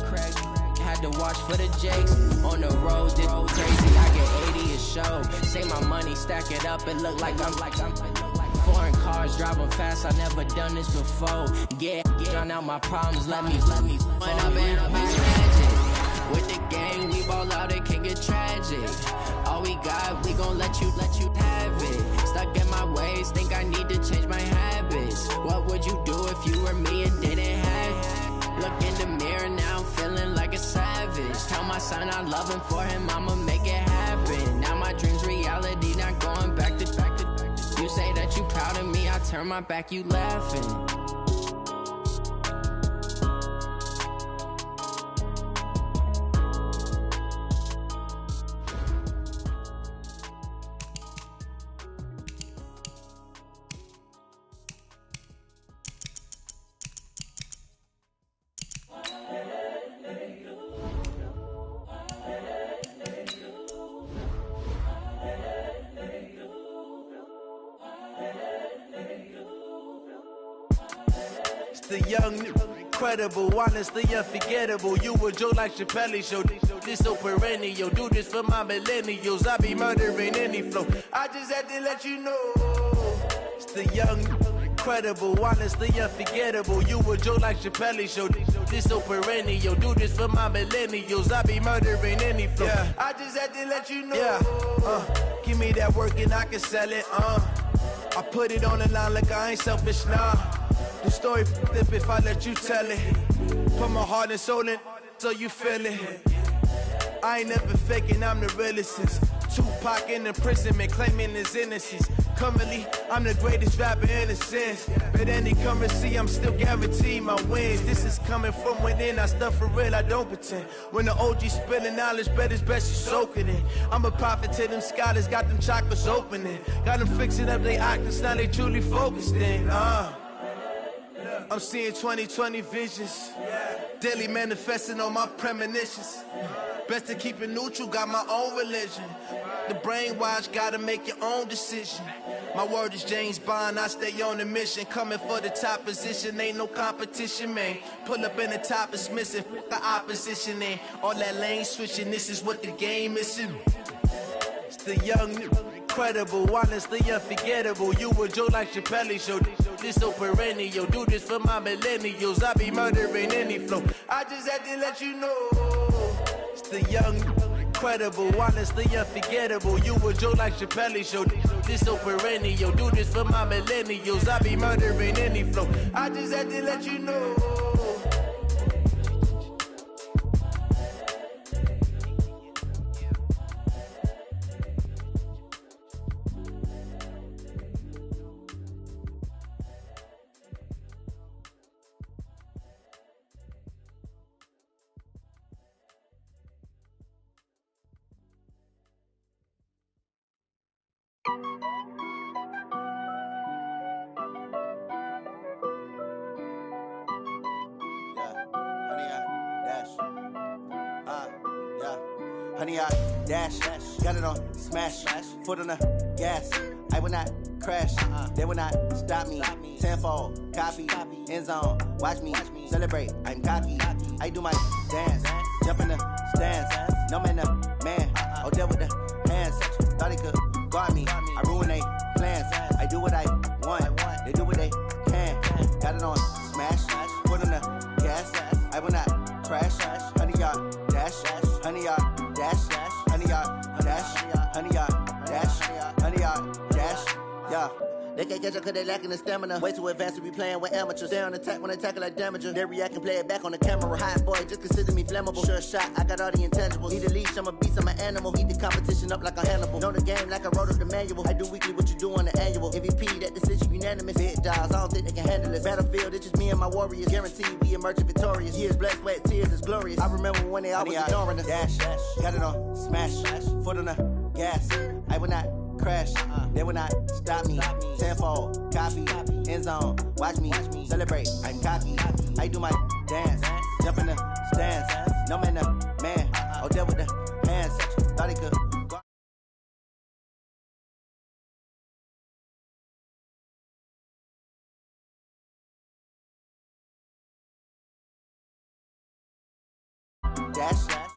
had to watch for the Jakes. On the road, this crazy, I get 80 a show. Say my money, stack it up, it look like I'm foreign cars, driving fast, I never done this before. Yeah, drown out my problems, let me when I've been magic. With the gang, we ball out, it can get tragic. All we got, we gon' let you have it. Stuck in my ways, think I need to change my habits. What would you do if you were me and didn't have it? Look in the mirror, now I'm feeling like a savage. Tell my son I love him, for him I'ma make it happen. Now my dreams reality, not going back to. You say that you proud of me, I turn my back, you laughing. The young, incredible, honestly unforgettable. You a Joe like Chappelle show. This so perennial. Do this for my millennials. I be murdering any flow. I just had to let you know. It's the young, incredible, honestly unforgettable. You a Joe like Chappelle show. This so perennial. Do this for my millennials. I be murdering any flow. Yeah. I just had to let you know. Yeah. Give me that work and I can sell it. I put it on the line like I ain't selfish, nah. The story flip if I let you tell it. Put my heart and soul in so you feel it. I ain't never faking, I'm the realest since Tupac in imprisonment, claiming his innocence. Currently, I'm the greatest rapper in a sense. But any currency, I'm still guaranteed my wins. This is coming from within, I stuff for real, I don't pretend. When the OG spilling knowledge, bet it's best you soak it in. I'm a prophet to them scholars, got them chakras opening. Got them fixing up they octaves, now they truly focused in. I'm seeing 2020 visions, daily manifesting on my premonitions. Best to keep it neutral, got my own religion. The brainwash, gotta make your own decision. My word is James Bond, I stay on the mission. Coming for the top position, ain't no competition, man. Pull up in the top, it's missing, the opposition ain't. All that lane switching, this is what the game is. It's the young, incredible, honestly unforgettable. You a Joe like Chappelle show. This so perennial. Do this for my millennials. I be murdering any flow. I just had to let you know. It's the young, incredible, honestly unforgettable. You a Joe like Chappelle show. This so perennial. Do this for my millennials. I be murdering any flow. I just had to let you know. honey, I dash. Got it on smash, foot on the gas. I will not crash, they will not stop me. Tenfold, copy, end zone, watch me celebrate. I'm cocky, I do my dance, jump in the stands. No man, the man, oh, deal with the hands. Thought he could guard me, I ruin they plans. I do what I want, they do what they can. Got it on smash, foot on the gas. I will not crash, honey, y'all dash, honey, y'all dash, honey, y'all dash, honey, y'all dash, honey, y'all dash, yeah. They can't catch up cause they lacking the stamina. Way too advanced to be playing with amateurs. Stay on attack when they tackle like damager. They react and play it back on the camera. Hot boy, just consider me flammable. Sure shot, I got all the intangibles. Need a leash, I'm a beast, I'm an animal. Heat the competition up like a Hannibal. Know the game like I wrote up the manual. I do weekly what you do on the annual. MVP, that decision unanimous. Big dials, I don't think they can handle it. Battlefield, it's just me and my warriors. Guaranteed we emerging victorious. Years, blood, sweat, tears, it's glorious. I remember when they always ignoring us. Dash, got it on smash, foot on the gas. I will not crash, they will not stop me. Tenfold, copy, end zone, watch me celebrate. I'm cocky, I do my dance, jump in the stands. No man, the man, oh, deal with the hands. Thought he could. Dash,